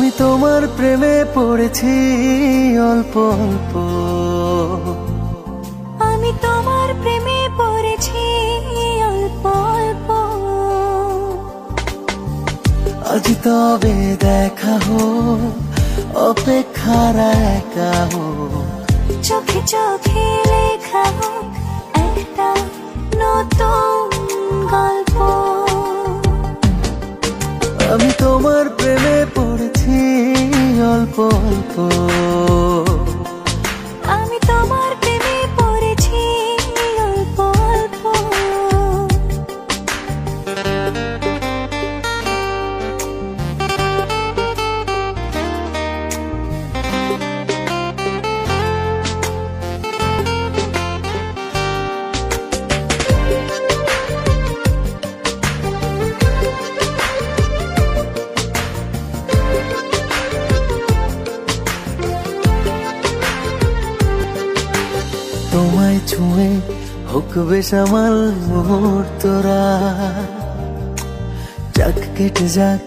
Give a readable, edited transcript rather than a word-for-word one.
আমি তোমার প্রেমে পড়েছি অল্প অল্প, আমি তোমার প্রেমে পড়েছি অল্প অল্প। আজ তবে দেখা হোক, অপেক্ষার একা হোক, চোখে চোখে লেখা হোক একটা নতুন গল্প। আমি তোমার প্রেমে পড়েছি অল্প অল্প, আমি তোমার প্রেমে পড়েছি অল্প অল্প। তোমায় ছুঁয়ে হোক বেসামাল মুহূর্তরা, যাক কেটে যাক